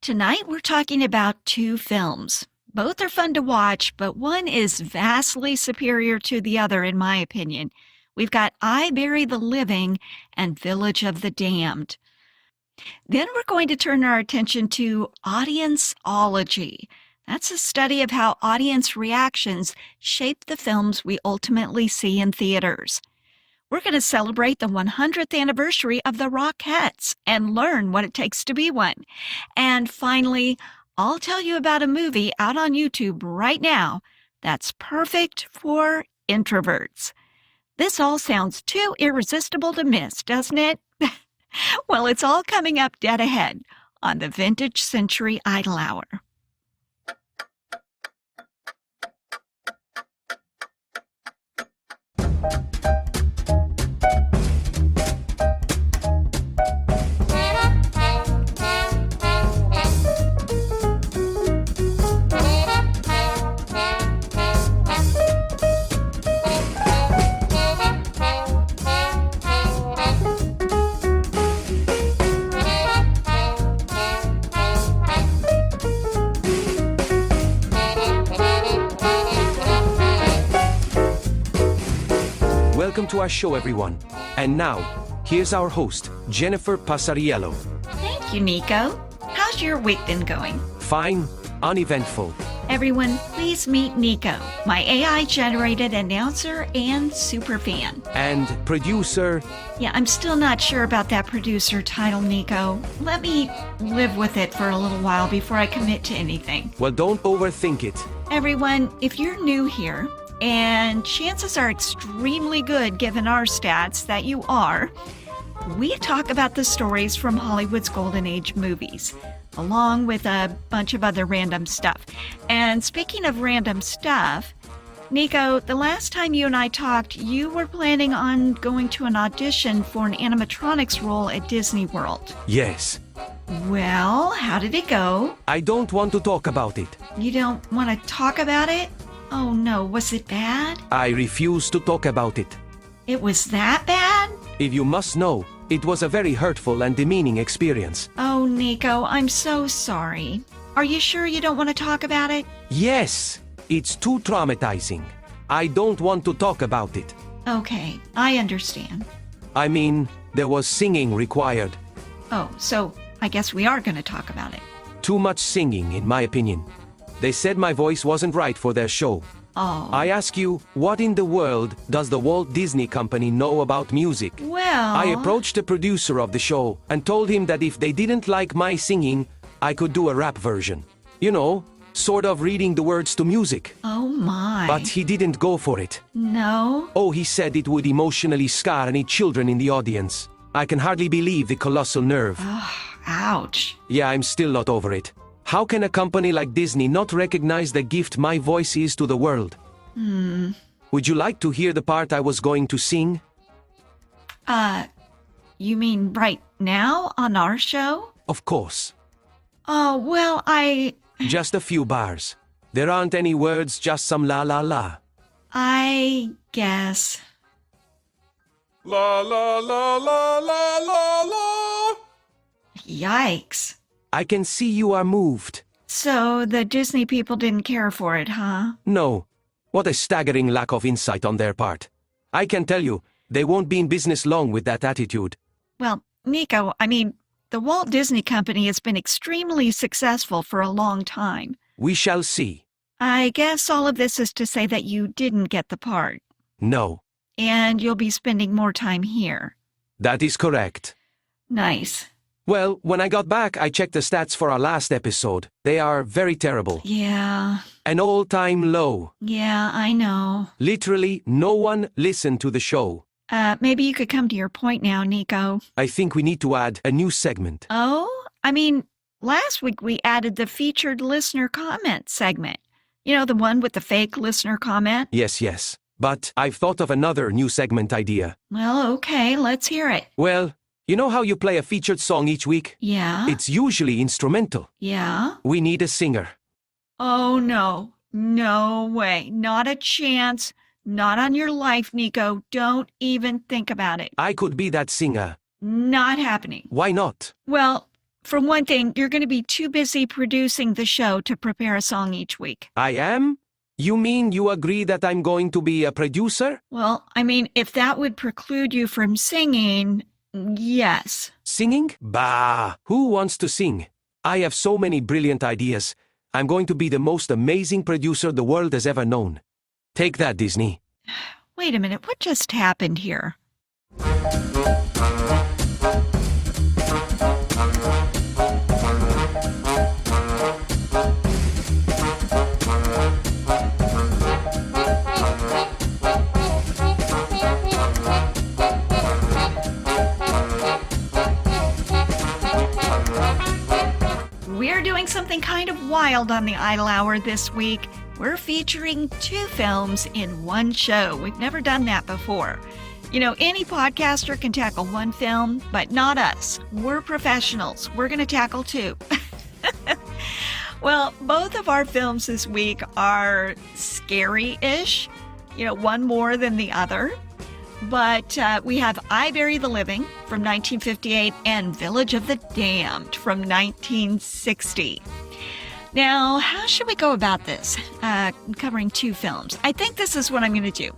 Tonight we're talking about two films. Both are fun to watch, but one is vastly superior to the other, in my opinion. We've got I Bury the Living and Village of the Damned. Then we're going to turn our attention to Audience-ology. That's a study of how audience reactions shape the films we ultimately see in theaters. We're going to celebrate the 100th anniversary of the Rockettes and learn what it takes to be one. And finally, I'll tell you about a movie out on YouTube right now that's perfect for introverts. This all sounds too irresistible to miss, doesn't it? Well, it's all coming up dead ahead on the Vintage Century Idol Hour. Welcome to our show, everyone. And now, here's our host, Jennifer Passariello. Thank you, Nico. How's your week been going? Fine, uneventful. Everyone, please meet Nico, my AI-generated announcer and superfan. And producer. Yeah, I'm still not sure about that producer title, Nico. Let me live with it for a little while before I commit to anything. Well, don't overthink it. Everyone, if you're new here, and chances are extremely good given our stats that you are, we talk about the stories from Hollywood's Golden Age movies, along with a bunch of other random stuff. And speaking of random stuff, Nico, the last time you and I talked, you were planning on going to an audition for an animatronics role at Disney World. Yes. Well, how did it go? I don't want to talk about it. You don't want to talk about it? Oh no, was it bad? I refuse to talk about it. It was that bad? If you must know, it was a very hurtful and demeaning experience. Oh, Nico, I'm so sorry. Are you sure you don't want to talk about it? Yes, it's too traumatizing. I don't want to talk about it. Okay, I understand. I mean, there was singing required. Oh, so I guess we are going to talk about it. Too much singing, in my opinion. They said my voice wasn't right for their show. Oh. I ask you, what in the world does the Walt Disney Company know about music? Well... I approached the producer of the show and told him that if they didn't like my singing, I could do a rap version. You know, sort of reading the words to music. Oh my. But he didn't go for it. No? Oh, he said it would emotionally scar any children in the audience. I can hardly believe the colossal nerve. Ouch. Yeah, I'm still not over it. How can a company like Disney not recognize the gift my voice is to the world? Would you like to hear the part I was going to sing? You mean right now on our show? Of course. Oh, well, Just a few bars. There aren't any words, just some la la la. I guess. La la la la la la la. Yikes. I can see you are moved. So the Disney people didn't care for it, huh? No. What a staggering lack of insight on their part. I can tell you, they won't be in business long with that attitude. Well, Nico, I mean, the Walt Disney Company has been extremely successful for a long time. We shall see. I guess all of this is to say that you didn't get the part. No. And you'll be spending more time here. That is correct. Nice. Well, when I got back, I checked the stats for our last episode. They are very terrible. Yeah. An all-time low. Yeah, I know. Literally, no one listened to the show. Maybe you could come to your point now, Nico. I think we need to add a new segment. Oh? I mean, last week we added the featured listener comment segment. You know, the one with the fake listener comment? Yes. But I've thought of another new segment idea. Well, okay, let's hear it. Well, you know how you play a featured song each week? Yeah? It's usually instrumental. Yeah? We need a singer. Oh, no. No way. Not a chance. Not on your life, Nico. Don't even think about it. I could be that singer. Not happening. Why not? Well, For one thing, you're going to be too busy producing the show to prepare a song each week. I am? You mean you agree that I'm going to be a producer? Well, I mean, if that would preclude you from singing, yes. Singing? Bah! Who wants to sing? I have so many brilliant ideas. I'm going to be the most amazing producer the world has ever known. Take that, Disney. Wait a minute, what just happened here? We're doing something kind of wild on the Idle Hour this week. We're featuring 2 films in one show. We've never done that before. You know, any podcaster can tackle 1 film, but not us. We're professionals. We're going to tackle 2. Well, both of our films this week are scary-ish, one more than the other. But we have I Bury the Living from 1958 and Village of the Damned from 1960. Now, how should we go about this, covering 2 films? I think this is what I'm going to do.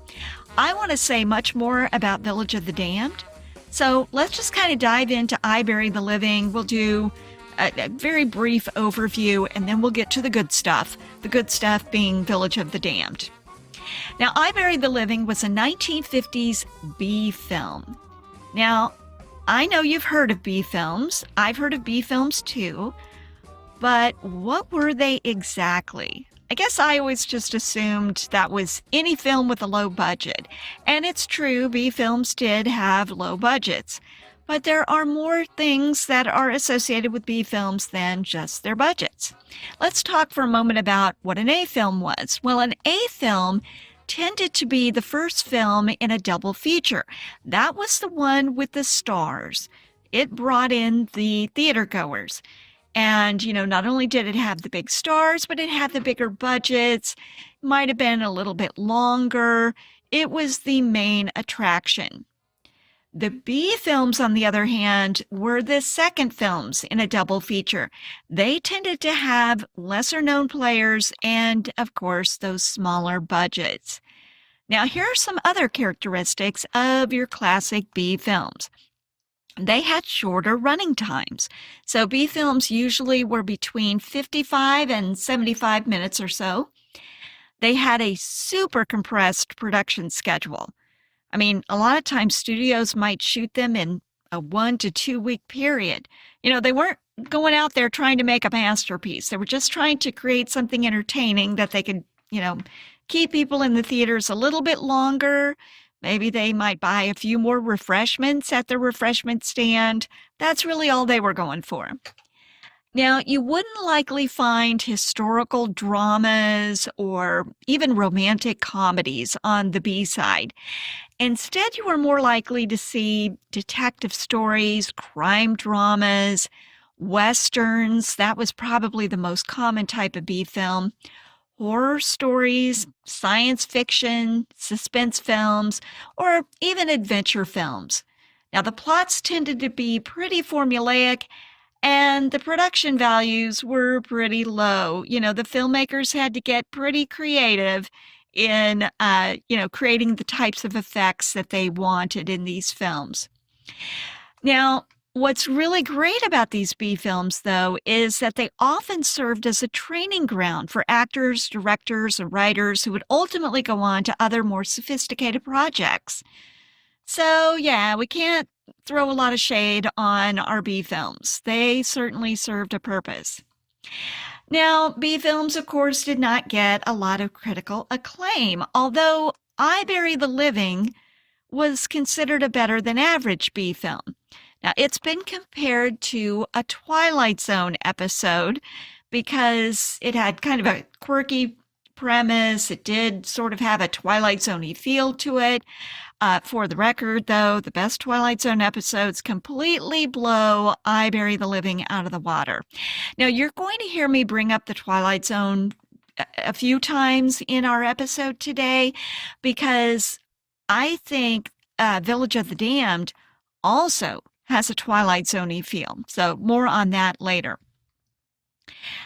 I want to say much more about Village of the Damned. So let's just kind of dive into I Bury the Living. We'll do a very brief overview, and then we'll get to the good stuff. The good stuff being Village of the Damned. Now, I Bury the Living was a 1950s B film. Now, I know you've heard of B films. I've heard of B films too. But what were they exactly? I guess I always just assumed that was any film with a low budget. And it's true, B films did have low budgets. But there are more things that are associated with B films than just their budgets. Let's talk for a moment about what an A film was. Well, an A film tended to be the first film in a double feature. That was the one with the stars. It brought in the theater goers. And, not only did it have the big stars, but it had the bigger budgets, might have been a little bit longer. It was the main attraction. The B films, on the other hand, were the second films in a double feature. They tended to have lesser-known players and, of course, those smaller budgets. Now, here are some other characteristics of your classic B films. They had shorter running times. So B films usually were between 55 and 75 minutes or so. They had a super compressed production schedule. I mean, a lot of times studios might shoot them in a 1 to 2 week period. They weren't going out there trying to make a masterpiece. They were just trying to create something entertaining that they could, keep people in the theaters a little bit longer. Maybe they might buy a few more refreshments at the refreshment stand. That's really all they were going for. Now, you wouldn't likely find historical dramas or even romantic comedies on the B side. Instead, you were more likely to see detective stories, crime dramas, westerns. That was probably the most common type of B film. Horror stories, science fiction, suspense films, or even adventure films. Now, the plots tended to be pretty formulaic, and the production values were pretty low. The filmmakers had to get pretty creative in, creating the types of effects that they wanted in these films. Now, what's really great about these B films, though, is that they often served as a training ground for actors, directors, and writers who would ultimately go on to other more sophisticated projects. So, yeah, we can't throw a lot of shade on our B films. They certainly served a purpose. Now, B films, of course, did not get a lot of critical acclaim, although I Bury the Living was considered a better than average B film. Now, it's been compared to a Twilight Zone episode because it had kind of a quirky premise. It did sort of have a Twilight Zone-y feel to it. For the record, though, the best Twilight Zone episodes completely blow I Bury the Living out of the water. Now, you're going to hear me bring up the Twilight Zone a few times in our episode today because I think Village of the Damned also has a Twilight Zone-y feel. So more on that later.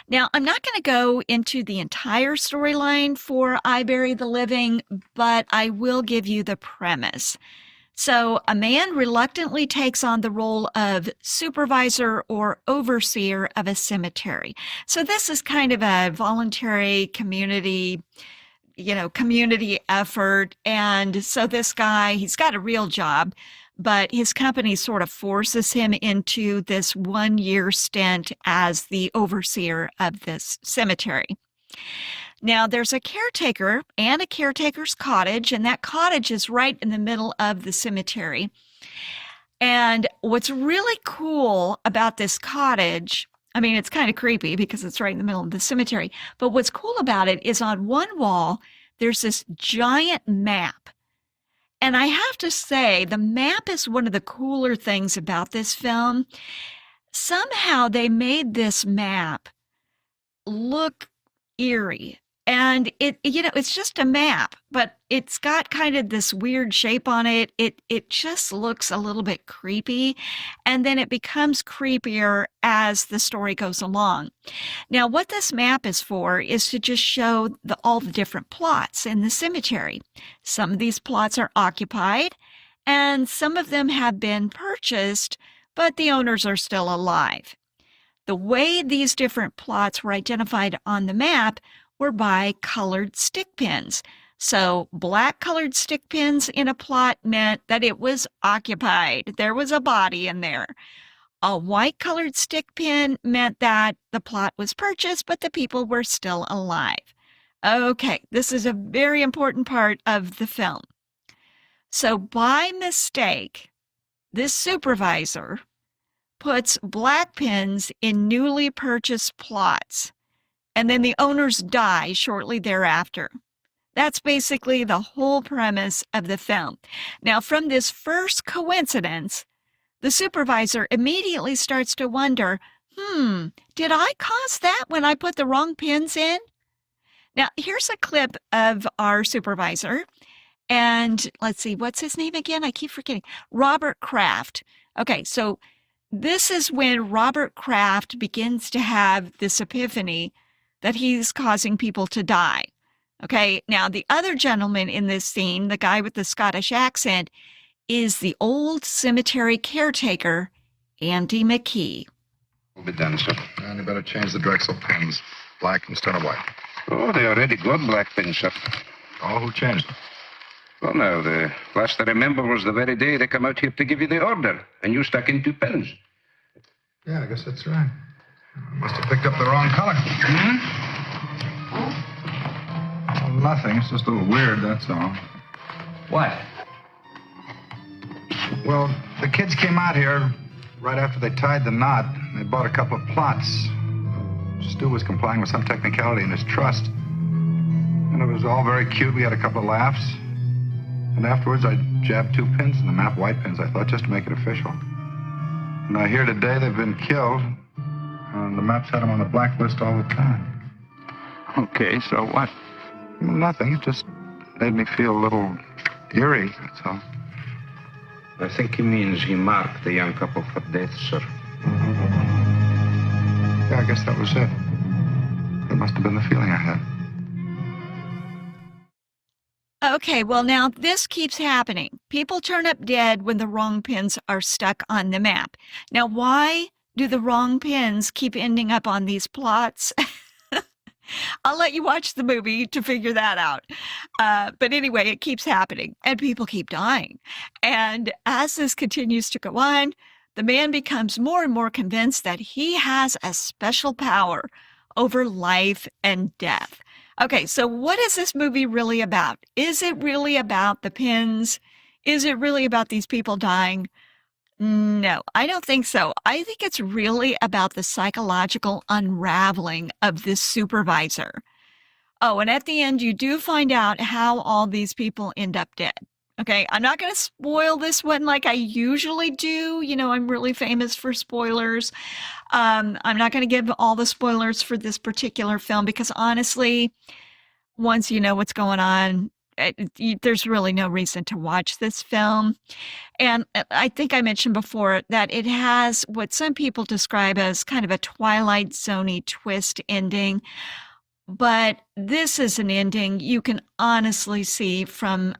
Now, I'm not going to go into the entire storyline for I Bury the Living, but I will give you the premise. So, a man reluctantly takes on the role of supervisor or overseer of a cemetery. So, this is kind of a voluntary community effort. And so this guy, he's got a real job, but his company sort of forces him into this 1-year stint as the overseer of this cemetery. Now, there's a caretaker and a caretaker's cottage, and that cottage is right in the middle of the cemetery. And what's really cool about this cottage, I mean, it's kind of creepy because it's right in the middle of the cemetery, but what's cool about it is on one wall, there's this giant map. And I have to say, the map is one of the cooler things about this film. Somehow they made this map look eerie. And it's just a map, but it's got kind of this weird shape on it. It just looks a little bit creepy, and then it becomes creepier as the story goes along. Now, what this map is for is to just show all the different plots in the cemetery. Some of these plots are occupied, and some of them have been purchased, but the owners are still alive. The way these different plots were identified on the map were by colored stick pins. So black colored stick pins in a plot meant that it was occupied. There was a body in there. A white colored stick pin meant that the plot was purchased, but the people were still alive. Okay, this is a very important part of the film. So by mistake, this supervisor puts black pins in newly purchased plots, and then the owners die shortly thereafter. That's basically the whole premise of the film. Now, from this first coincidence, the supervisor immediately starts to wonder, did I cause that when I put the wrong pins in? Now, here's a clip of our supervisor. And let's see, what's his name again? I keep forgetting. Robert Kraft. Okay, so this is when Robert Kraft begins to have this epiphany that he's causing people to die. Okay, now the other gentleman in this scene, the guy with the Scottish accent, is the old cemetery caretaker, Andy McKee. Will be done, sir. And you better change the Drexel pins, black instead of white. Oh, they already got black pins, sir. Oh, who changed them? Well, now, the last I remember was the very day they come out here to give you the order, and you stuck in 2 pins. Yeah, I guess that's right. Must have picked up the wrong color. Well, nothing. It's just a little weird, that's all. What? Well, the kids came out here right after they tied the knot. They bought a couple of plots. Stu was complying with some technicality in his trust. And it was all very cute. We had a couple of laughs. And afterwards, I jabbed 2 pins in the map, white pins, I thought, just to make it official. Now, here today, they've been killed. And the maps had them on the blacklist all the time. Okay, so what? Well, nothing. It just made me feel a little eerie, that's all. I think he means he marked the young couple for death, sir. Yeah, I guess that was it. That must have been the feeling I had. Okay, well, now this keeps happening. People turn up dead when the wrong pins are stuck on the map. Now, why do the wrong pins keep ending up on these plots? I'll let you watch the movie to figure that out. But anyway, it keeps happening, and people keep dying. And as this continues to go on, the man becomes more and more convinced that he has a special power over life and death. Okay, so what is this movie really about? Is it really about the pins? Is it really about these people dying? No, I don't think so. I think it's really about the psychological unraveling of this supervisor. Oh, and at the end, you do find out how all these people end up dead. Okay, I'm not going to spoil this one like I usually do. You know, I'm really famous for spoilers. I'm not going to give all the spoilers for this particular film because honestly, once you know what's going on, there's really no reason to watch this film. And I think I mentioned before that it has what some people describe as kind of a Twilight Zone-y twist ending. But this is an ending you can honestly see from,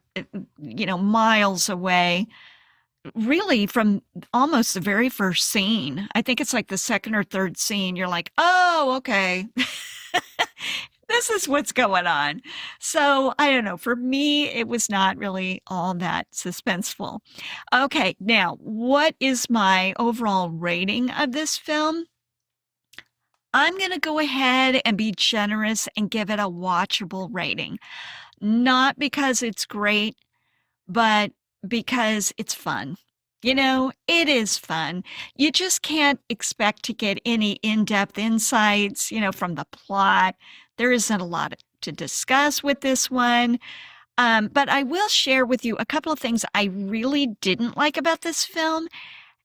miles away, really from almost the very first scene. I think it's like the second or third scene. You're like, oh, okay. This is what's going on. So I don't know. For me, it was not really all that suspenseful. Okay, now, what is my overall rating of this film? I'm going to go ahead and be generous and give it a watchable rating. Not because it's great, but because it's fun. It is fun. You just can't expect to get any in-depth insights, from the plot. There isn't a lot to discuss with this one. But I will share with you a couple of things I really didn't like about this film,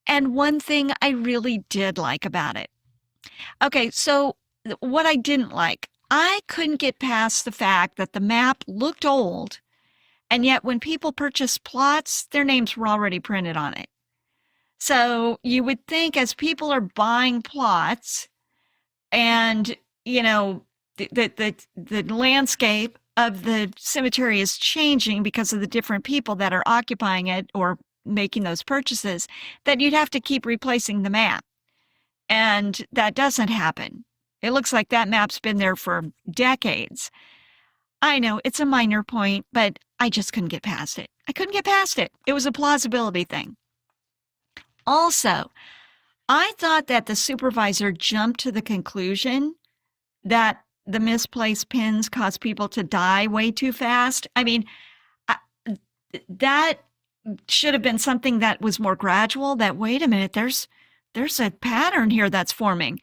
and one thing I really did like about it. Okay, so what I didn't like, I couldn't get past the fact that the map looked old, and yet when people purchased plots, their names were already printed on it. So you would think as people are buying plots and, the landscape of the cemetery is changing because of the different people that are occupying it or making those purchases, that you'd have to keep replacing the map. And that doesn't happen. It looks like that map's been there for decades. I know it's a minor point, but I just couldn't get past it. I couldn't get past it. It was a plausibility thing. Also, I thought that the supervisor jumped to the conclusion that the misplaced pins caused people to die way too fast. I mean, that should have been something that was more gradual, that, wait a minute, there's a pattern here that's forming.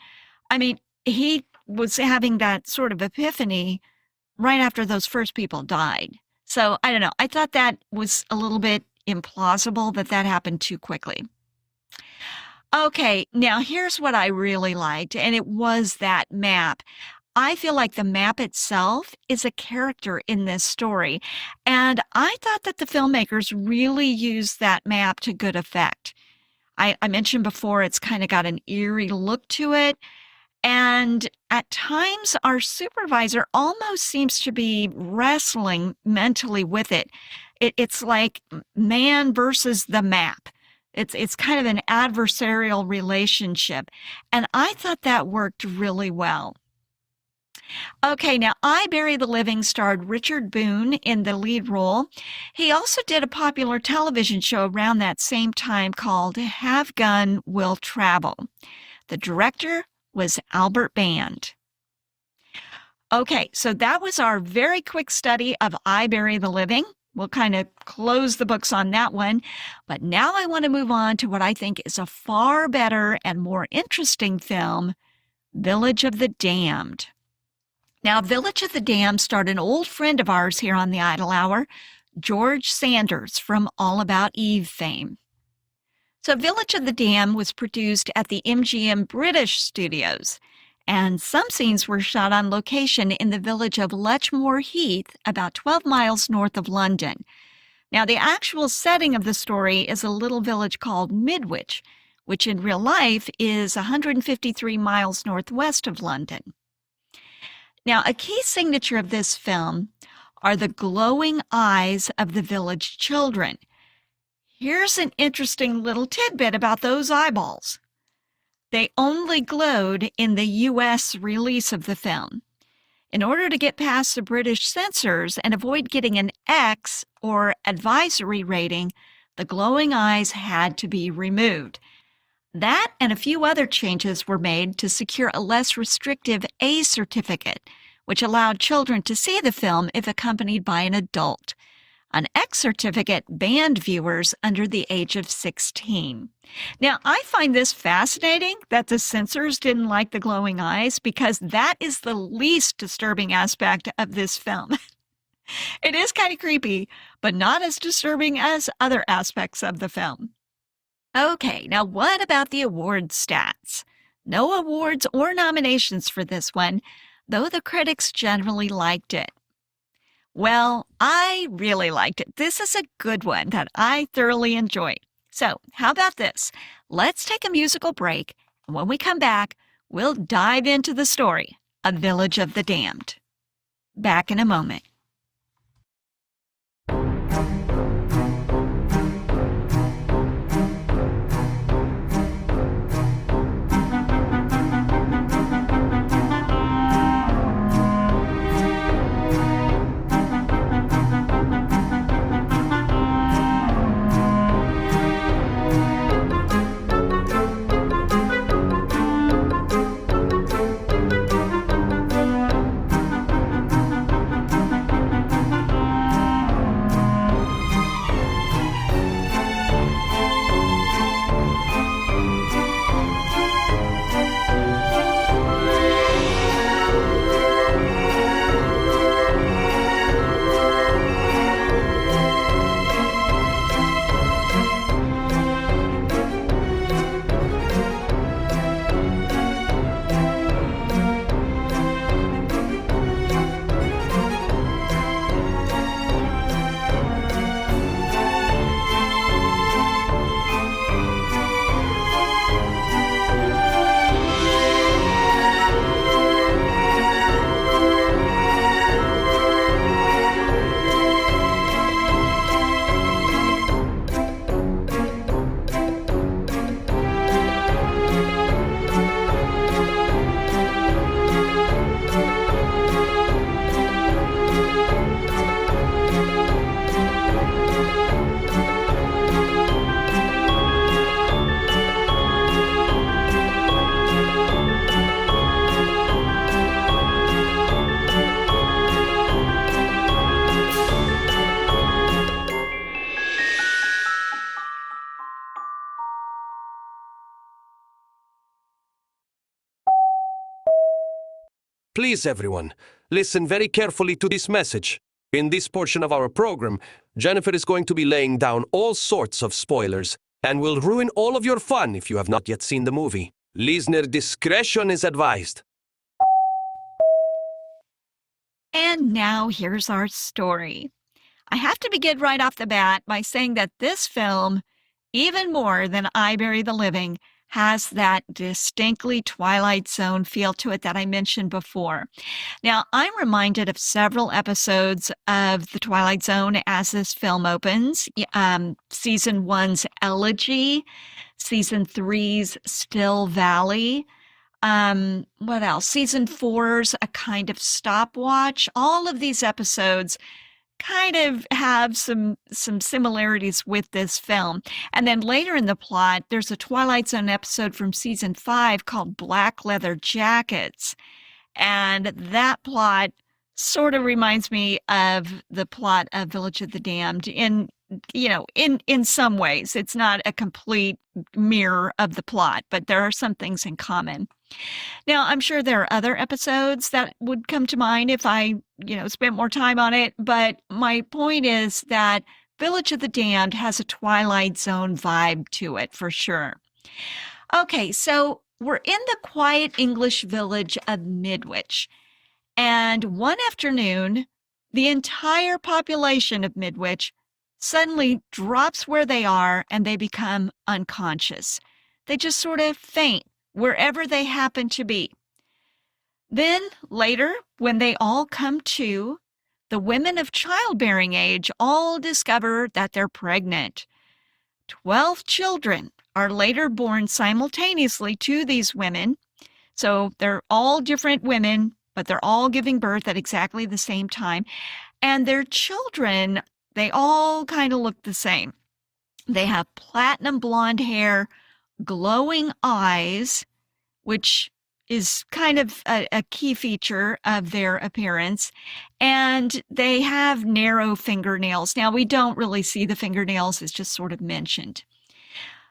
I mean, he was having that sort of epiphany right after those first people died. So I don't know. I thought that was a little bit implausible that happened too quickly. Okay, now here's what I really liked, and it was that map. I feel like the map itself is a character in this story, and I thought that the filmmakers really used that map to good effect. I mentioned before it's kind of got an eerie look to it, and at times our supervisor almost seems to be wrestling mentally with it. It's like man versus the map. It's kind of an adversarial relationship, and I thought that worked really well. Okay, now I Bury the Living starred Richard Boone in the lead role. He also did a popular television show around that same time called Have Gun Will Travel. The director was Albert Band. Okay, so that was our very quick study of I Bury the Living. We'll kind of close the books on that one. But now I want to move on to what I think is a far better and more interesting film, Village of the Damned. Now, Village of the Damned starred an old friend of ours here on the Idle Hour, George Sanders from All About Eve fame. So Village of the Damned was produced at the MGM British Studios, and some scenes were shot on location in the village of Letchmore Heath, about 12 miles north of London. Now, the actual setting of the story is a little village called Midwich, which in real life is 153 miles northwest of London. Now, a key signature of this film are the glowing eyes of the village children. Here's an interesting little tidbit about those eyeballs. They only glowed in the U.S. release of the film. In order to get past the British censors and avoid getting an X or advisory rating, the glowing eyes had to be removed. That and a few other changes were made to secure a less restrictive A certificate, which allowed children to see the film if accompanied by an adult. An X certificate banned viewers under the age of 16. Now, I find this fascinating that the censors didn't like the glowing eyes because that is the least disturbing aspect of this film. It is kind of creepy, but not as disturbing as other aspects of the film. Okay, now what about the award stats? No awards or nominations for this one, though the critics generally liked it. Well, I really liked it. This is a good one that I thoroughly enjoyed. So, how about this? Let's take a musical break, and when we come back, we'll dive into the story, A Village of the Damned. Back in a moment. Please, everyone, listen very carefully to this message. In this portion of our program, Jennifer is going to be laying down all sorts of spoilers and will ruin all of your fun if you have not yet seen the movie. Listener discretion is advised. And now here's our story. I have to begin right off the bat by saying that this film, even more than I Bury the Living, has that distinctly Twilight Zone feel to it that I mentioned before. Now, I'm reminded of several episodes of The Twilight Zone as this film opens. Season 1's Elegy, Season 3's Still Valley. What else? Season 4's A Kind of Stopwatch. All of these episodes kind of have some similarities with this film. And then later in the plot, there's a Twilight Zone episode from season 5 called Black Leather Jackets. And that plot sort of reminds me of the plot of Village of the Damned in some ways. It's not a complete mirror of the plot, but there are some things in common. Now, I'm sure there are other episodes that would come to mind if I, spent more time on it, but my point is that Village of the Damned has a Twilight Zone vibe to it, for sure. Okay, so we're in the quiet English village of Midwich, and one afternoon, the entire population of Midwich suddenly drops where they are and they become unconscious. They just sort of faint wherever they happen to be. Then later, when they all come to, the women of childbearing age all discover that they're pregnant. 12 children are later born simultaneously to these women. So they're all different women, but they're all giving birth at exactly the same time. And their children, they all kind of look the same. They have platinum blonde hair, glowing eyes, which is kind of a key feature of their appearance, and they have narrow fingernails. Now, we don't really see the fingernails, it's just sort of mentioned.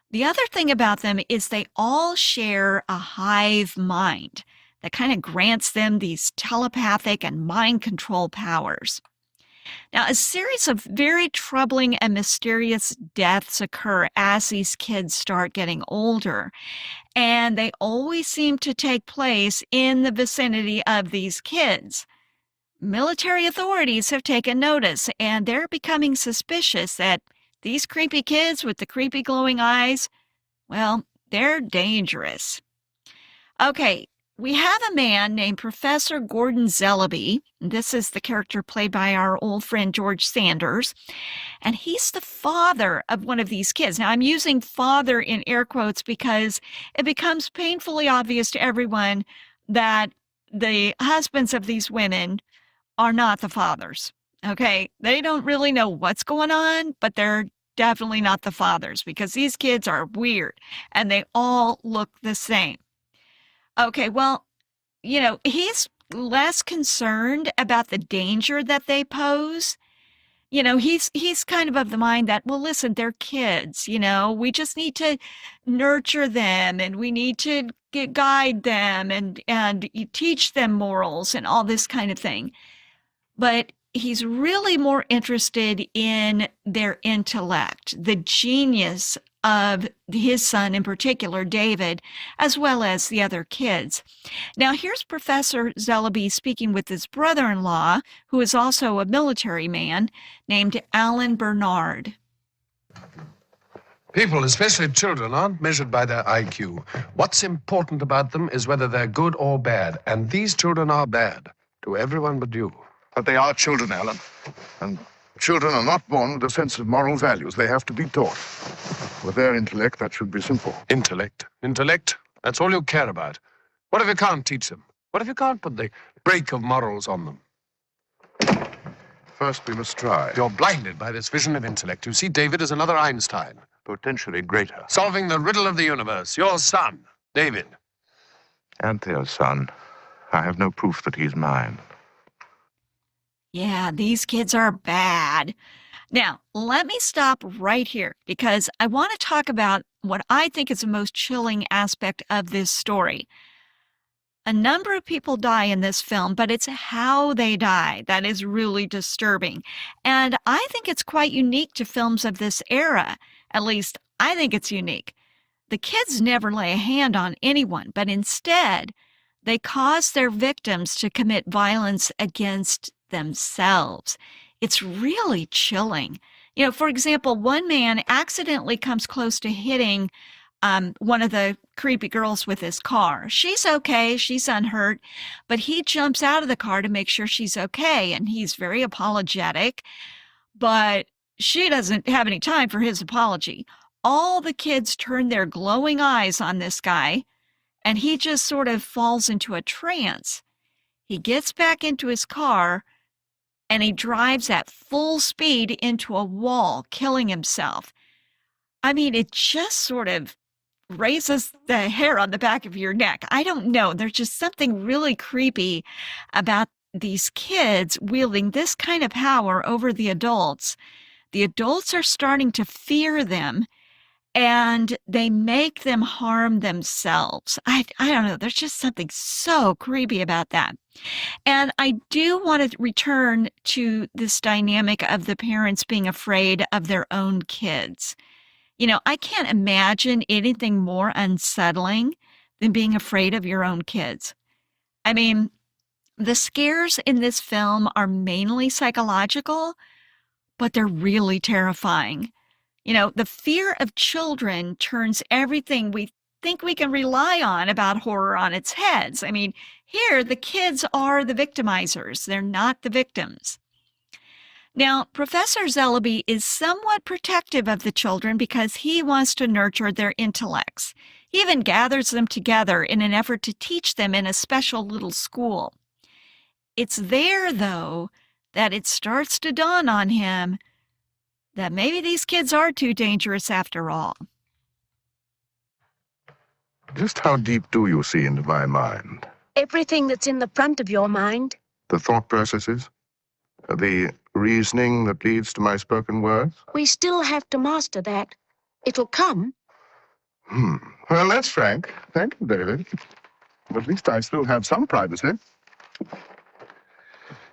The other thing about them is they all share a hive mind that kind of grants them these telepathic and mind control powers. Now, a series of very troubling and mysterious deaths occur as these kids start getting older, and they always seem to take place in the vicinity of these kids. military authorities have taken notice, and they're becoming suspicious that these creepy kids with the creepy glowing eyes, well, they're dangerous. Okay, we have a man named Professor Gordon Zellaby. This is the character played by our old friend George Sanders, and he's the father of one of these kids. Now, I'm using father in air quotes because it becomes painfully obvious to everyone that the husbands of these women are not the fathers. Okay, they don't really know what's going on, but they're definitely not the fathers because these kids are weird and they all look the same. Okay, well, he's less concerned about the danger that they pose. He's kind of the mind that, well, listen, they're kids, we just need to nurture them and we need to guide them and teach them morals and all this kind of thing. But he's really more interested in their intellect, the genius of his son in particular, David, as well as the other kids. Now, here's Professor Zellaby speaking with his brother-in-law, who is also a military man, named Alan Bernard. People, especially children, aren't measured by their IQ. What's important about them is whether they're good or bad. And these children are bad, to everyone but you. But they are children, Alan. And children are not born with a sense of moral values. They have to be taught. With their intellect, that should be simple. Intellect? That's all you care about. What if you can't teach them? What if you can't put the brake of morals on them? First, we must try. You're blinded by this vision of intellect. You see David as another Einstein. Potentially greater. Solving the riddle of the universe. Your son, David. Anthea's son. I have no proof that he's mine. Yeah, these kids are bad. Now, let me stop right here because I want to talk about what I think is the most chilling aspect of this story. A number of people die in this film, but it's how they die that is really disturbing. And I think it's quite unique to films of this era. At least, I think it's unique. The kids never lay a hand on anyone, but instead, they cause their victims to commit violence against themselves. It's really chilling. For example, one man accidentally comes close to hitting one of the creepy girls with his car. She's okay, she's unhurt, but he jumps out of the car to make sure she's okay, and he's very apologetic, but she doesn't have any time for his apology. All the kids turn their glowing eyes on this guy, and he just sort of falls into a trance. He gets back into his car, and he drives at full speed into a wall, killing himself. I mean, it just sort of raises the hair on the back of your neck. I don't know. There's just something really creepy about these kids wielding this kind of power over the adults. The adults are starting to fear them, and they make them harm themselves. I don't know. There's just something so creepy about that. And I do want to return to this dynamic of the parents being afraid of their own kids. I can't imagine anything more unsettling than being afraid of your own kids. I mean, the scares in this film are mainly psychological, but they're really terrifying. The fear of children turns everything we think we can rely on about horror on its heads. I mean, here, the kids are the victimizers. They're not the victims. Now, Professor Zellaby is somewhat protective of the children because he wants to nurture their intellects. He even gathers them together in an effort to teach them in a special little school. It's there, though, that it starts to dawn on him that maybe these kids are too dangerous after all. Just how deep do you see into my mind? Everything that's in the front of your mind. The thought processes? The reasoning that leads to my spoken words? We still have to master that. It'll come. Well, that's frank. Thank you, David. At least I still have some privacy.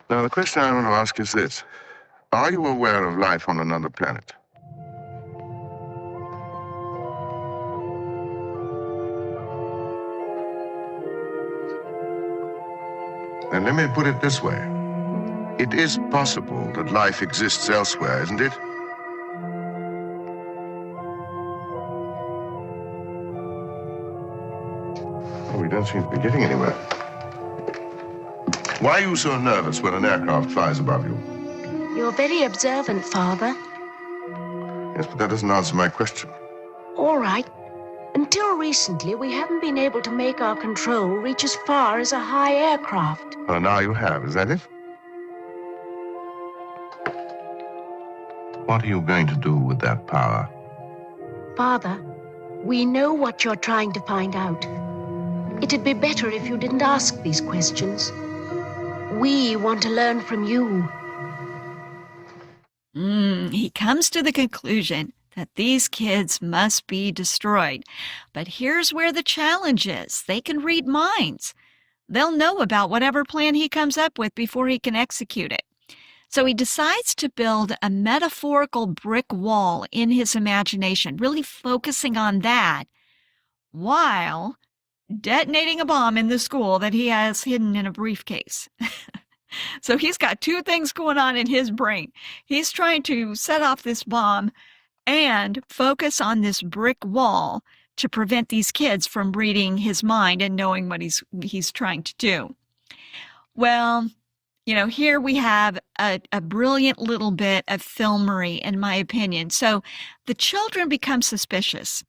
Now, the question I want to ask is this. Are you aware of life on another planet? And let me put it this way. It is possible that life exists elsewhere, isn't it? Oh, we don't seem to be getting anywhere. Why are you so nervous when an aircraft flies above you? You're very observant, Father. Yes, but that doesn't answer my question. All right. Until recently, we haven't been able to make our control reach as far as a high aircraft. Oh, now you have, is that it? What are you going to do with that power? Father, we know what you're trying to find out. It'd be better if you didn't ask these questions. We want to learn from you. He comes to the conclusion that these kids must be destroyed. But here's where the challenge is. They can read minds. They'll know about whatever plan he comes up with before he can execute it. So he decides to build a metaphorical brick wall in his imagination, really focusing on that, while detonating a bomb in the school that he has hidden in a briefcase. So he's got two things going on in his brain. He's trying to set off this bomb and focus on this brick wall to prevent these kids from reading his mind and knowing what he's trying to do. Well, here we have a brilliant little bit of filmery, in my opinion. So the children become suspicious,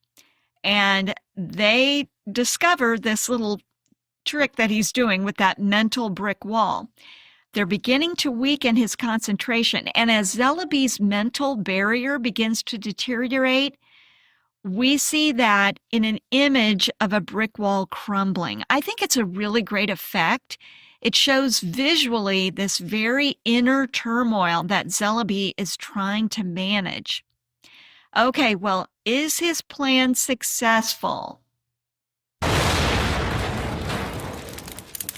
and they discover this little trick that he's doing with that mental brick wall. They're beginning to weaken his concentration. And as Zellaby's mental barrier begins to deteriorate, we see that in an image of a brick wall crumbling. I think it's a really great effect. It shows visually this very inner turmoil that Zellaby is trying to manage. Okay, well, is his plan successful?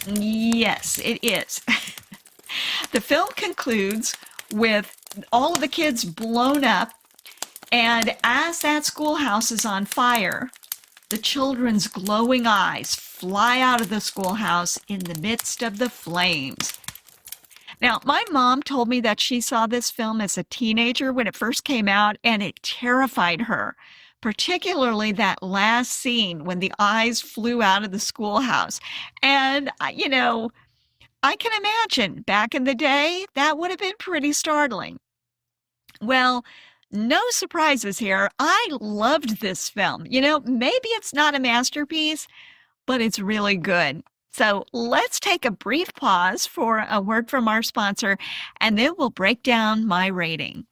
Yes, it is. The film concludes with all of the kids blown up, and as that schoolhouse is on fire, the children's glowing eyes fly out of the schoolhouse in the midst of the flames. Now, my mom told me that she saw this film as a teenager when it first came out, and it terrified her, particularly that last scene when the eyes flew out of the schoolhouse. And, I can imagine back in the day, that would have been pretty startling. Well, no surprises here. I loved this film. Maybe it's not a masterpiece, but it's really good. So let's take a brief pause for a word from our sponsor, and then we'll break down my rating.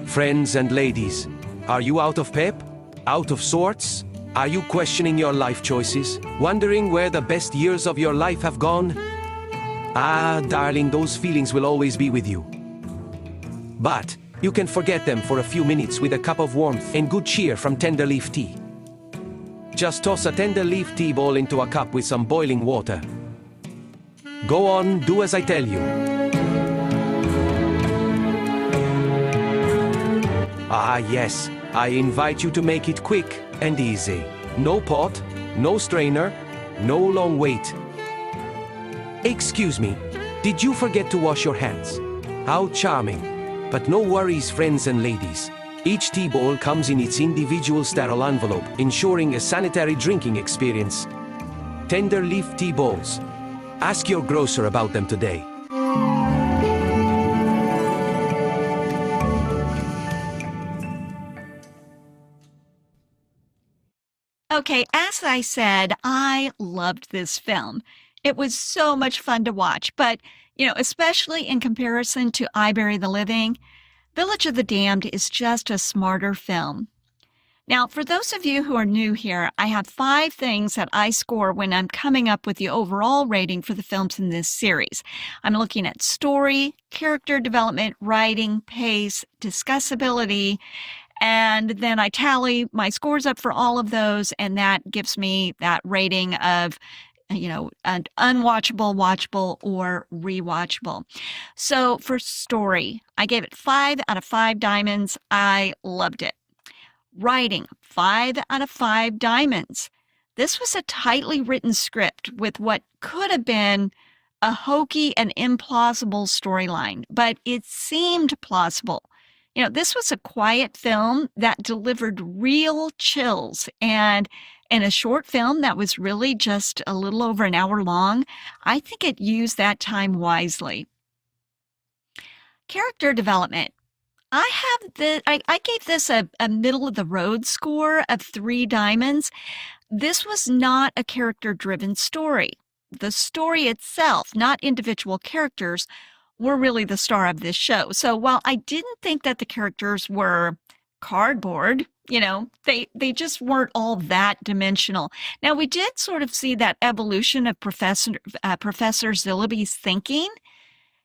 Friends and ladies, are you out of pep? Out of sorts? Are you questioning your life choices? Wondering where the best years of your life have gone? Ah, darling, those feelings will always be with you. But you can forget them for a few minutes with a cup of warmth and good cheer from Tender Leaf Tea. Just toss a Tender Leaf Tea ball into a cup with some boiling water. Go on, do as I tell you. Ah, yes, I invite you to make it quick and easy. No pot, no strainer, no long wait. Excuse me, did you forget to wash your hands? How charming. But no worries, friends and ladies. Each tea bowl comes in its individual sterile envelope, ensuring a sanitary drinking experience. Tender Leaf Tea Bowls. Ask your grocer about them today. Okay, as I said, I loved this film. It was so much fun to watch, but, especially in comparison to I Bury the Living, Village of the Damned is just a smarter film. Now, for those of you who are new here, I have 5 things that I score when I'm coming up with the overall rating for the films in this series. I'm looking at story, character development, writing, pace, discussability, and then I tally my scores up for all of those, and that gives me that rating of and unwatchable, watchable, or rewatchable. So for story, I gave it 5 out of 5 diamonds. I loved it. Writing, 5 out of 5 diamonds. This was a tightly written script with what could have been a hokey and implausible storyline, but it seemed plausible. This was a quiet film that delivered real chills, and in a short film that was really just a little over an hour long, I think it used that time wisely. Character development. I gave this a middle of the road score of 3 diamonds. This was not a character-driven story. The story itself, not individual characters, were really the star of this show. So while I didn't think that the characters were cardboard, they just weren't all that dimensional. Now, we did sort of see that evolution of Professor Zillaby's thinking.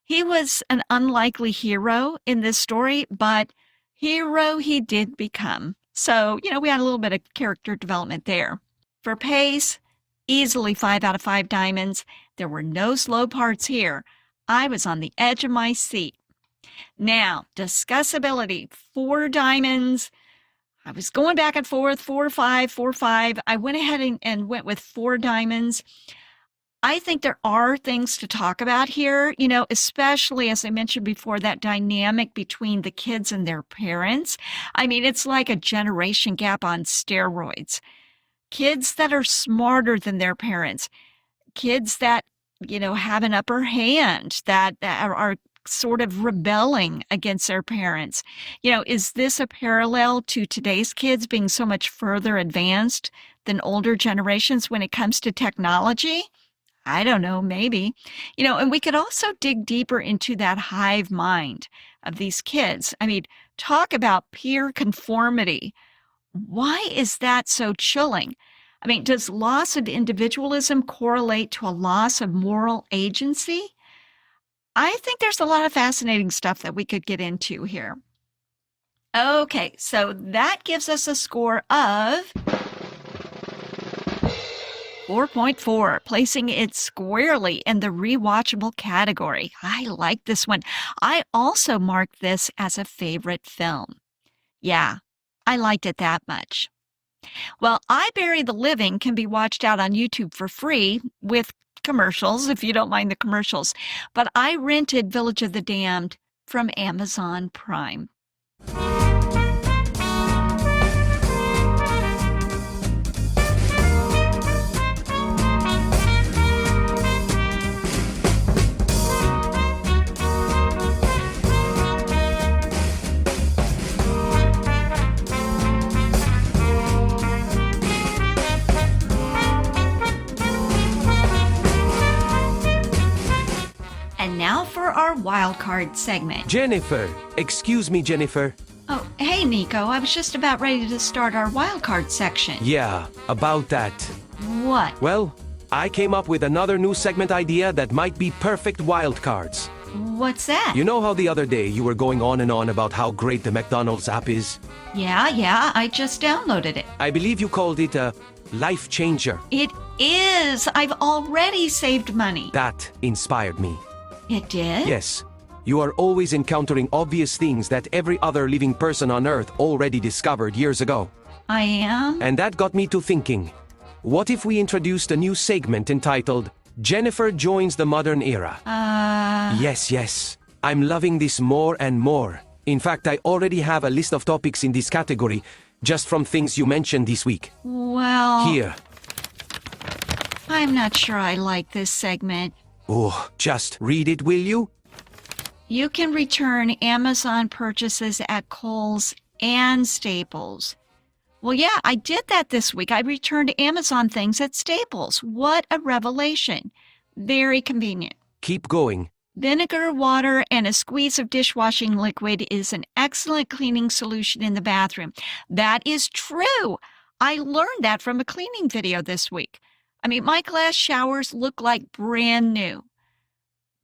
He was an unlikely hero in this story, but hero he did become. So, we had a little bit of character development there. For pace, easily 5 out of 5 diamonds. There were no slow parts here. I was on the edge of my seat. Now, discussability, 4 diamonds. I was going back and forth, 4, 5, 4, 5. I went ahead and went with 4 diamonds. I think there are things to talk about here, especially, as I mentioned before, that dynamic between the kids and their parents. I mean, it's like a generation gap on steroids. Kids that are smarter than their parents, kids that, have an upper hand, that are sort of rebelling against their parents. Is this a parallel to today's kids being so much further advanced than older generations when it comes to technology? I don't know, maybe. And we could also dig deeper into that hive mind of these kids. I mean, talk about peer conformity. Why is that so chilling? I mean, does loss of individualism correlate to a loss of moral agency? I think there's a lot of fascinating stuff that we could get into here. Okay, so that gives us a score of 4.4, placing it squarely in the rewatchable category. I like this one. I also marked this as a favorite film. Yeah, I liked it that much. Well, I Bury the Living can be watched out on YouTube for free with commercials, if you don't mind the commercials. But I rented Village of the Damned from Amazon Prime. And now for our wildcard segment. Jennifer, excuse me, Jennifer. Oh, hey, Nico. I was just about ready to start our wildcard section. Yeah, about that. What? Well, I came up with another new segment idea that might be perfect wildcards. What's that? You know how the other day you were going on and on about how great the McDonald's app is? Yeah, I just downloaded it. I believe you called it a life changer. It is. I've already saved money. That inspired me. It did? Yes. You are always encountering obvious things that every other living person on Earth already discovered years ago. I am? And that got me to thinking, what if we introduced a new segment entitled Jennifer Joins the Modern Era? Yes. I'm loving this more and more. In fact, I already have a list of topics in this category, just from things you mentioned this week. Well... Here. I'm not sure I like this segment. Oh, just read it, will you? You can return Amazon purchases at Kohl's and Staples. Well, yeah, I did that this week. I returned Amazon things at Staples. What a revelation. Very convenient. Keep going. Vinegar, water, and a squeeze of dishwashing liquid is an excellent cleaning solution in the bathroom. That is true. I learned that from a cleaning video this week. I mean, my glass showers look like brand new.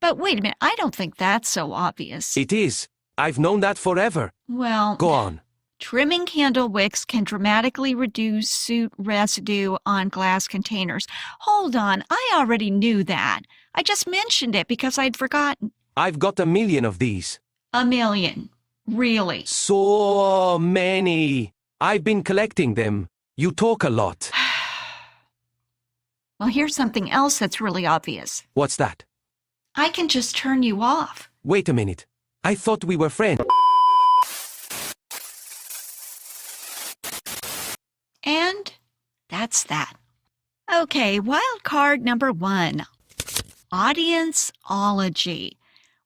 But wait a minute, I don't think that's so obvious. It is. I've known that forever. Well... Go on. Trimming candle wicks can dramatically reduce soot residue on glass containers. Hold on, I already knew that. I just mentioned it because I'd forgotten. I've got 1,000,000 of these. 1,000,000. Really? So many. I've been collecting them. You talk a lot. Well, here's something else that's really obvious. What's that? I can just turn you off. Wait a minute. I thought we were friends. And that's that. Okay, wild card number 1. Audience-ology.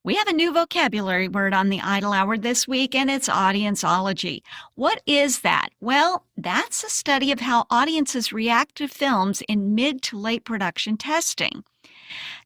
We have a new vocabulary word on the Idle Hour this week, and it's audience-ology. What is that? Well, that's a study of how audiences react to films in mid to late production testing.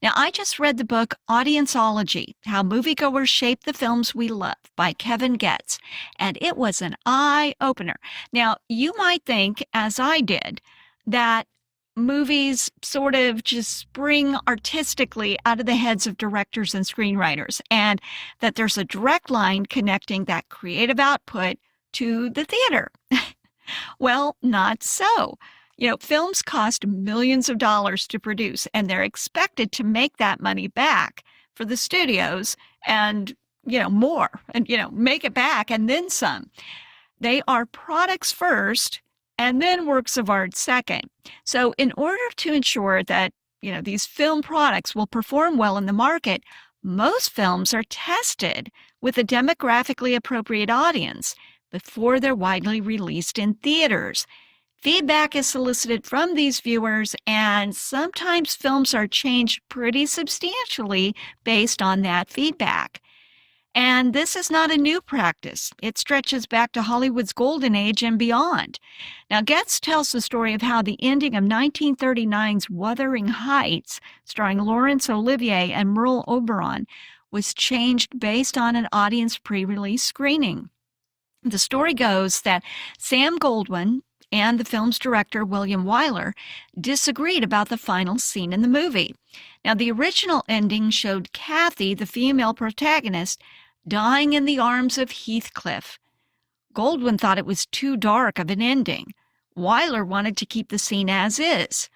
Now, I just read the book Audience-ology, How Moviegoers Shape the Films We Love by Kevin Getz, and it was an eye-opener. Now, you might think, as I did, that movies sort of just spring artistically out of the heads of directors and screenwriters, and that there's a direct line connecting that creative output to the theater. Well, not so. Films cost millions of dollars to produce, and they're expected to make that money back for the studios and, more, and, make it back and then some. They are products first and then works of art second. So in order to ensure that, these film products will perform well in the market, most films are tested with a demographically appropriate audience before they're widely released in theaters. Feedback is solicited from these viewers, and sometimes films are changed pretty substantially based on that feedback. And this is not a new practice. It stretches back to Hollywood's golden age and beyond. Now, Getz tells the story of how the ending of 1939's Wuthering Heights, starring Laurence Olivier and Merle Oberon, was changed based on an audience pre-release screening. The story goes that Sam Goldwyn and the film's director, William Wyler, disagreed about the final scene in the movie. Now, the original ending showed Kathy, the female protagonist, dying in the arms of Heathcliff. Goldwyn thought it was too dark of an ending. Wyler wanted to keep the scene as is.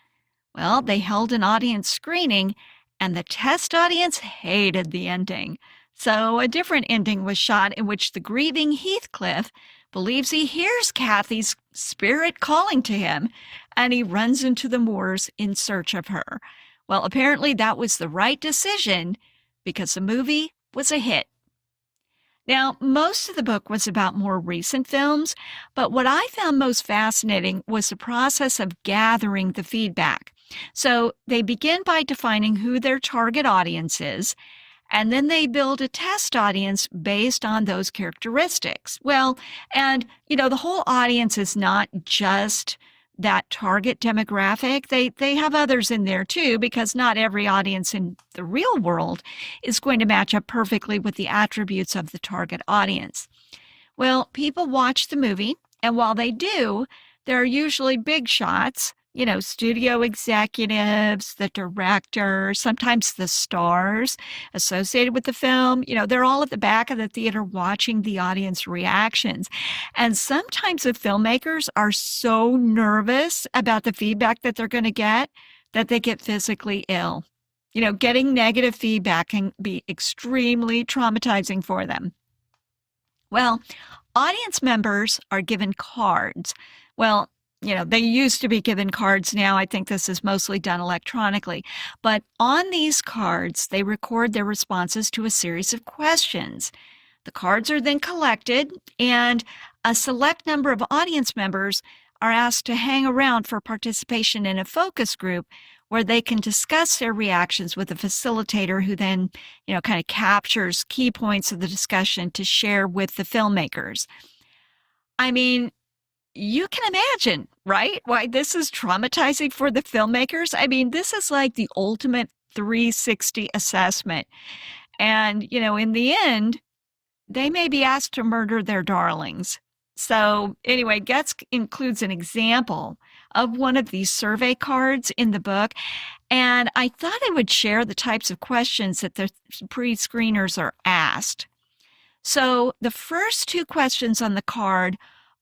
Well, they held an audience screening, and the test audience hated the ending. So a different ending was shot in which the grieving Heathcliff believes he hears Kathy's spirit calling to him, and he runs into the moors in search of her. Well, apparently that was the right decision because the movie was a hit. Now, most of the book was about more recent films, but what I found most fascinating was the process of gathering the feedback. So they begin by defining who their target audience is, and then they build a test audience based on those characteristics. Well, and, the whole audience is not just that target demographic. They have others in there too, because not every audience in the real world is going to match up perfectly with the attributes of the target audience. Well, people watch the movie, and while they do, there are usually big shots, studio executives, the director, sometimes the stars associated with the film. They're all at the back of the theater watching the audience reactions. And sometimes the filmmakers are so nervous about the feedback that they're going to get that they get physically ill. Getting negative feedback can be extremely traumatizing for them. Well, audience members are given cards. Well, they used to be given cards. Now I think this is mostly done electronically. But on these cards, they record their responses to a series of questions. The cards are then collected, and a select number of audience members are asked to hang around for participation in a focus group where they can discuss their reactions with a facilitator who then, kind of captures key points of the discussion to share with the filmmakers. I mean, you can imagine, right, why this is traumatizing for the filmmakers. I mean, this is like the ultimate 360 assessment. And, in the end, they may be asked to murder their darlings. So anyway, Getz includes an example of one of these survey cards in the book. And I thought I would share the types of questions that the pre-screeners are asked. So the first two questions on the card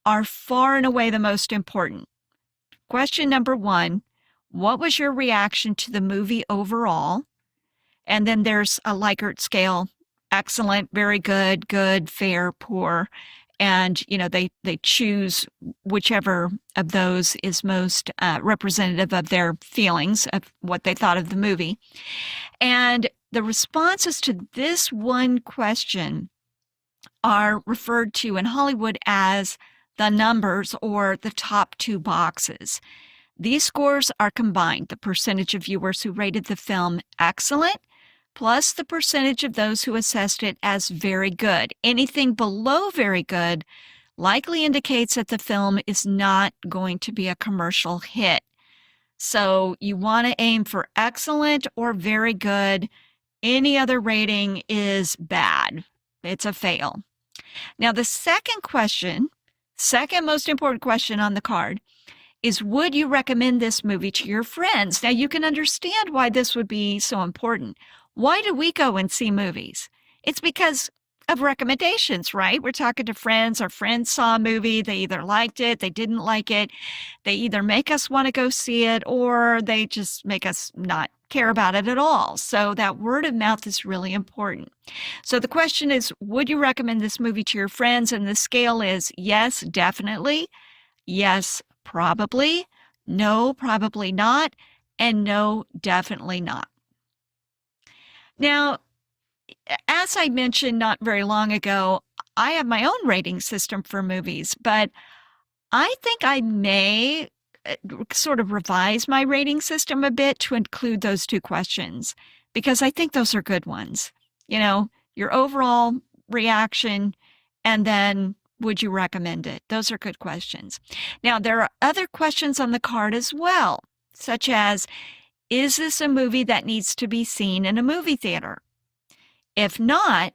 are far and away the most important. Question number 1, what was your reaction to the movie overall? And then there's a Likert scale, excellent, very good, good, fair, poor. And, they choose whichever of those is most representative of their feelings of what they thought of the movie. And the responses to this one question are referred to in Hollywood as the numbers or the top 2 boxes. These scores are combined, the percentage of viewers who rated the film excellent, plus the percentage of those who assessed it as very good. Anything below very good likely indicates that the film is not going to be a commercial hit. So you want to aim for excellent or very good. Any other rating is bad. It's a fail. Now, the second most important question on the card is, would you recommend this movie to your friends? Now, you can understand why this would be so important. Why do we go and see movies? It's because of recommendations, right? We're talking to friends. Our friends saw a movie. They either liked it, they didn't like it. They either make us want to go see it, or they just make us not care about it at all. So that word of mouth is really important. So the question is, would you recommend this movie to your friends? And the scale is yes, definitely, yes, probably, no, probably not, and no, definitely not. Now, as I mentioned not very long ago, I have my own rating system for movies, but I think I may sort of revise my rating system a bit to include those 2 questions, because I think those are good ones. Your overall reaction, and then would you recommend it? Those are good questions. Now, there are other questions on the card as well, such as, is this a movie that needs to be seen in a movie theater? If not,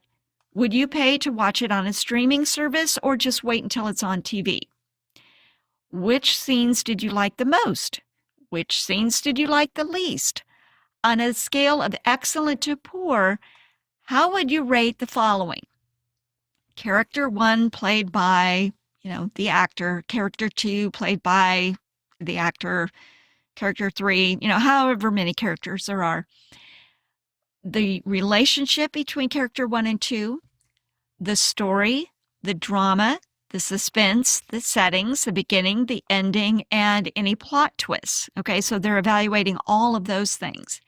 would you pay to watch it on a streaming service or just wait until it's on TV? Which scenes did you like the most? Which scenes did you like the least? On a scale of excellent to poor, how would you rate the following? Character 1 played by, the actor. Character 2 played by the actor. Character 3, however many characters there are. The relationship between character 1 and 2, the story, the drama, the suspense, the settings, the beginning, the ending, and any plot twists. Okay, so they're evaluating all of those things.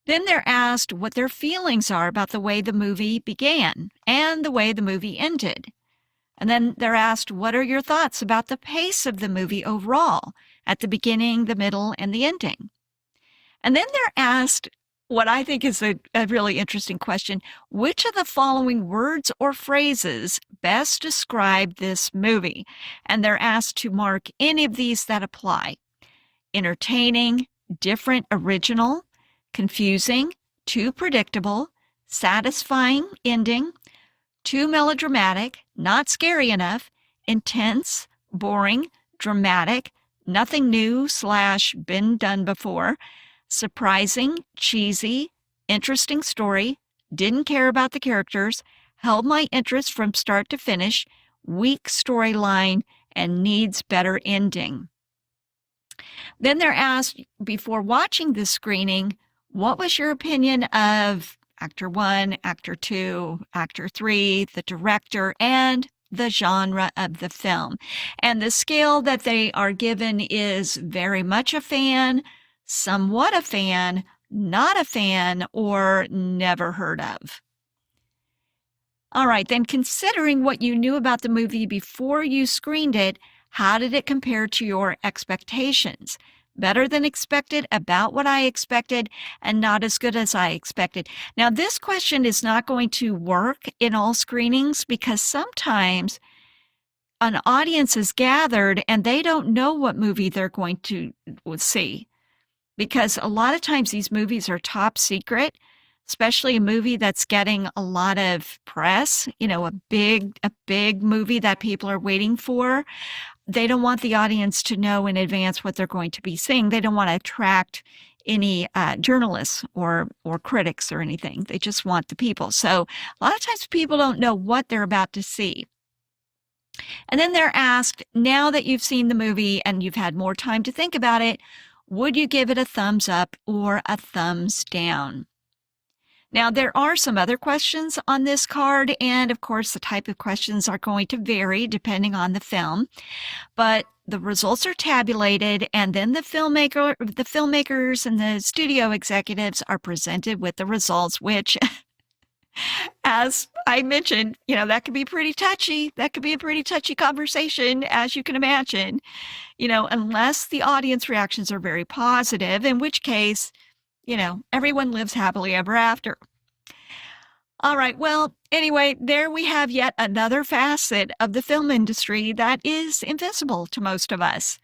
Then they're asked what their feelings are about the way the movie began and the way the movie ended. And then they're asked, what are your thoughts about the pace of the movie overall, at the beginning, the middle, and the ending? And then they're asked what I think is a really interesting question. Which of the following words or phrases best describe this movie? And they're asked to mark any of these that apply. Entertaining, different, original, confusing, too predictable, satisfying ending, too melodramatic, not scary enough, intense, boring, dramatic, nothing new / been done before, surprising, cheesy, interesting story, didn't care about the characters, held my interest from start to finish, weak storyline, and needs better ending. Then they're asked, before watching this screening, what was your opinion of Actor 1, Actor 2, Actor 3, the director, and the genre of the film? And the scale that they are given is very much a fan, somewhat a fan, not a fan, or never heard of. All right, then considering what you knew about the movie before you screened it, how did it compare to your expectations? Better than expected, about what I expected, and not as good as I expected. Now, this question is not going to work in all screenings because sometimes an audience is gathered and they don't know what movie they're going to see. Because a lot of times these movies are top secret, especially a movie that's getting a lot of press, a big movie that people are waiting for. They don't want the audience to know in advance what they're going to be seeing. They don't want to attract any journalists or critics or anything. They just want the people. So a lot of times people don't know what they're about to see. And then they're asked, now that you've seen the movie and you've had more time to think about it, would you give it a thumbs up or a thumbs down? Now, there are some other questions on this card, and of course, the type of questions are going to vary depending on the film, but the results are tabulated, and then the filmmakers and the studio executives are presented with the results, which, as I mentioned, that could be pretty touchy. That could be a pretty touchy conversation, as you can imagine, unless the audience reactions are very positive, in which case, everyone lives happily ever after. All right, well, anyway, there we have yet another facet of the film industry that is invisible to most of us.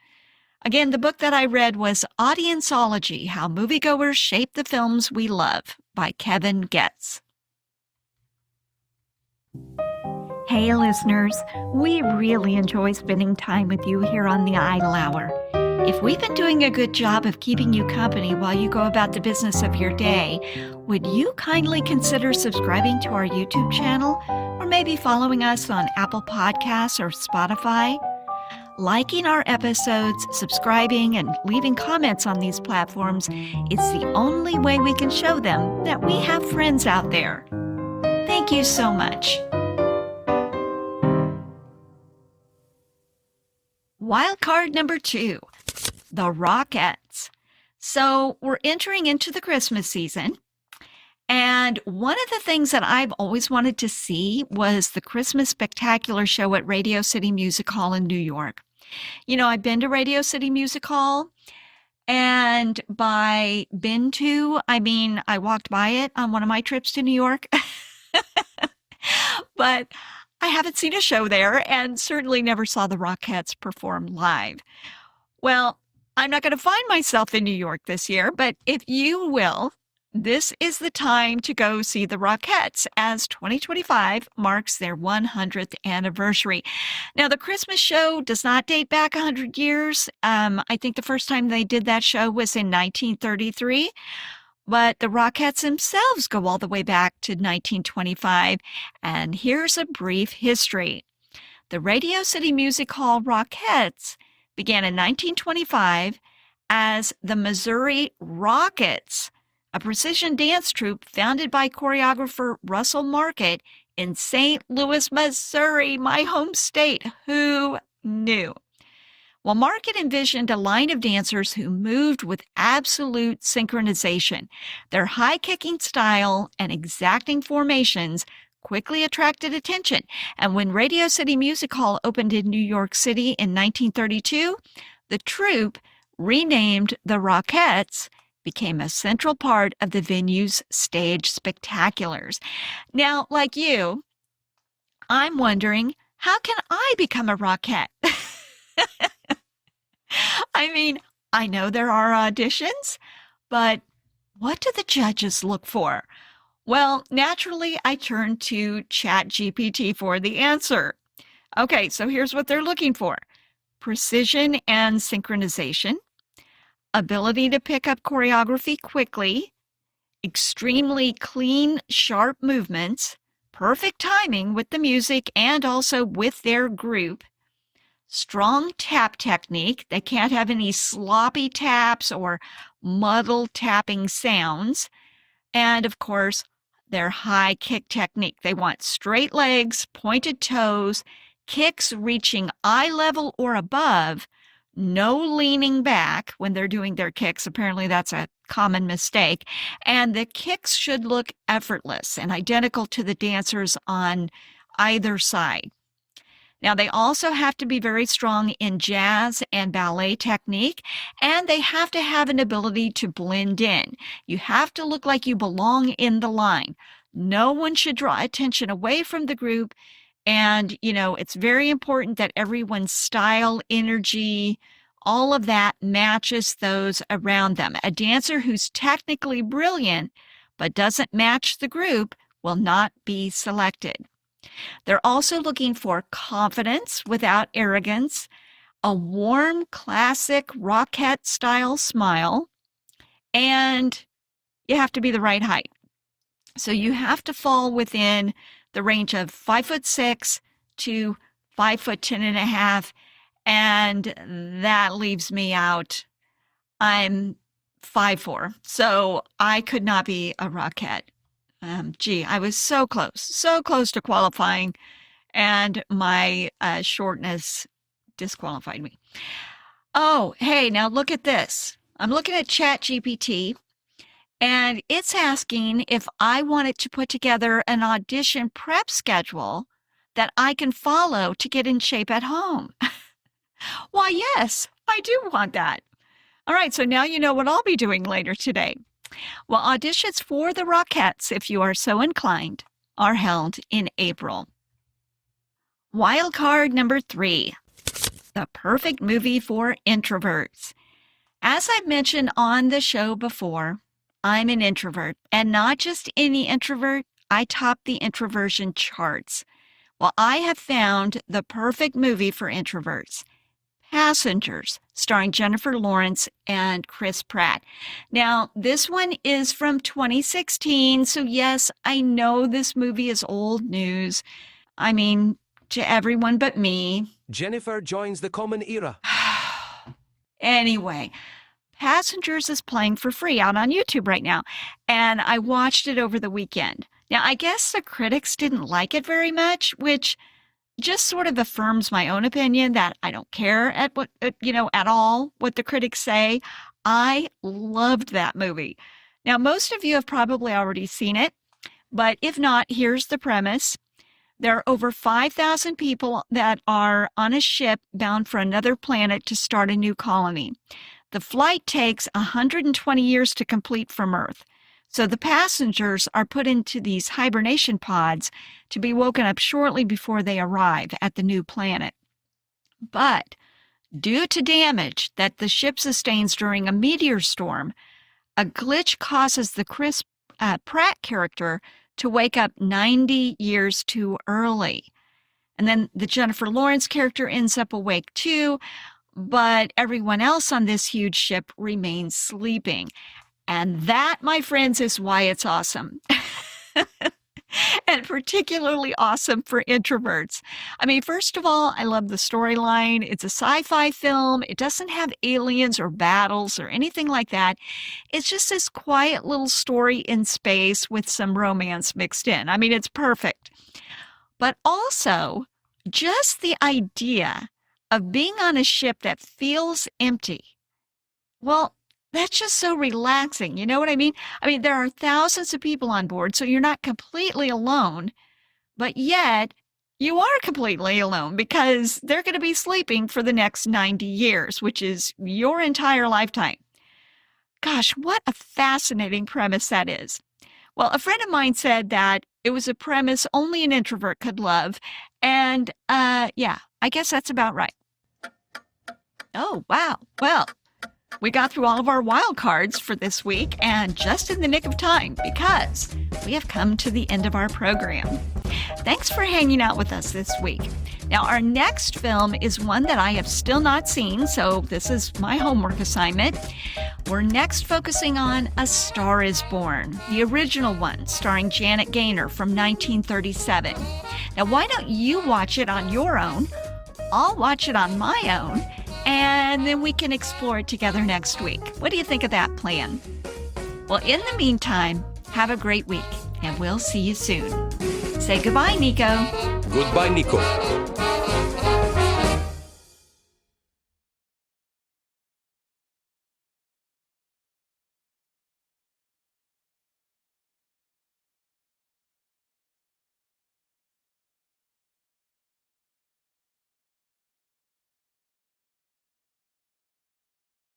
Again, the book that I read was Audience-ology: How Moviegoers Shape the Films We Love by Kevin Getz. Hey, listeners, we really enjoy spending time with you here on the Idle Hour. If we've been doing a good job of keeping you company while you go about the business of your day, would you kindly consider subscribing to our YouTube channel or maybe following us on Apple Podcasts or Spotify? Liking our episodes, subscribing, and leaving comments on these platforms is the only way we can show them that we have friends out there. Thank you so much. Wild card number 2, the Rockettes. So we're entering into the Christmas season, and one of the things that I've always wanted to see was the Christmas Spectacular show at Radio City Music Hall in New York. I've been to Radio City Music Hall, and by been to, I mean I walked by it on one of my trips to New York, but I haven't seen a show there and certainly never saw the Rockettes perform live. Well, I'm not going to find myself in New York this year, but if you will, this is the time to go see the Rockettes, as 2025 marks their 100th anniversary. Now, the Christmas show does not date back 100 years. I think the first time they did that show was in 1933. But the Rockettes themselves go all the way back to 1925, and here's a brief history. The Radio City Music Hall Rockettes began in 1925 as the Missouri Rockets, a precision dance troupe founded by choreographer Russell Market in St. Louis, Missouri, my home state. Who knew? Well, Market envisioned a line of dancers who moved with absolute synchronization. Their high-kicking style and exacting formations quickly attracted attention, and when Radio City Music Hall opened in New York City in 1932, the troupe, renamed the Rockettes, became a central part of the venue's stage spectaculars. Now, like you, I'm wondering, how can I become a Rockette? I mean, I know there are auditions, but what do the judges look for? Well, naturally, I turned to ChatGPT for the answer. Okay, so here's what they're looking for: precision and synchronization, ability to pick up choreography quickly, extremely clean, sharp movements, perfect timing with the music and also with their group, strong tap technique. They can't have any sloppy taps or muddled tapping sounds. And of course, their high kick technique. They want straight legs, pointed toes, kicks reaching eye level or above, no leaning back when they're doing their kicks. Apparently, that's a common mistake. And the kicks should look effortless and identical to the dancers on either side. Now, they also have to be very strong in jazz and ballet technique, and they have to have an ability to blend in. You have to look like you belong in the line. No one should draw attention away from the group, and, it's very important that everyone's style, energy, all of that matches those around them. A dancer who's technically brilliant but doesn't match the group will not be selected. They're also looking for confidence without arrogance, a warm, classic Rockette-style smile, and you have to be the right height. So you have to fall within the range of 5'6" to 5'10.5", and that leaves me out. I'm 5'4", so I could not be a Rockette. I was so close to qualifying, and my shortness disqualified me. Oh, hey, now look at this. I'm looking at ChatGPT, and it's asking if I wanted to put together an audition prep schedule that I can follow to get in shape at home. Why, yes, I do want that. All right, so now you know what I'll be doing later today. Well, auditions for the Rockettes, if you are so inclined, are held in April. Wild card number 3, the perfect movie for introverts. As I've mentioned on the show before, I'm an introvert, and not just any introvert. I top the introversion charts. Well, I have found the perfect movie for introverts, Passengers, starring Jennifer Lawrence and Chris Pratt. Now, this one is from 2016, so yes, I know this movie is old news. I mean, to everyone but me. Jennifer joins the common era. Anyway, Passengers is playing for free out on YouTube right now, and I watched it over the weekend. Now, I guess the critics didn't like it very much, which just sort of affirms my own opinion that I don't care at all what the critics say. I loved that movie. Now, most of you have probably already seen it, but if not, here's the premise. There are over 5,000 people that are on a ship bound for another planet to start a new colony. The flight takes 120 years to complete from Earth. So the passengers are put into these hibernation pods to be woken up shortly before they arrive at the new planet. But due to damage that the ship sustains during a meteor storm, a glitch causes the Chris Pratt character to wake up 90 years too early. And then the Jennifer Lawrence character ends up awake too, but everyone else on this huge ship remains sleeping. And that, my friends, is why it's awesome. And particularly awesome for introverts. I mean, first of all, I love the storyline. It's a sci-fi film. It doesn't have aliens or battles or anything like that. It's just this quiet little story in space with some romance mixed in. I mean, it's perfect. But also, just the idea of being on a ship that feels empty. Well, that's just so relaxing. You know what I mean? I mean, there are thousands of people on board, so you're not completely alone, but yet you are completely alone because they're going to be sleeping for the next 90 years, which is your entire lifetime. Gosh, what a fascinating premise that is. Well, a friend of mine said that it was a premise only an introvert could love, and yeah, I guess that's about right. Oh, wow. Well, we got through all of our wild cards for this week, and just in the nick of time because we have come to the end of our program. Thanks for hanging out with us this week. Now, our next film is one that I have still not seen, so this is my homework assignment. We're next focusing on A Star is Born, the original one, starring Janet Gaynor from 1937. Now, why don't you watch it on your own? I'll watch it on my own, and then we can explore it together next week. What do you think of that plan? Well, in the meantime, have a great week, and we'll see you soon. Say goodbye, Nico. Goodbye, Nico.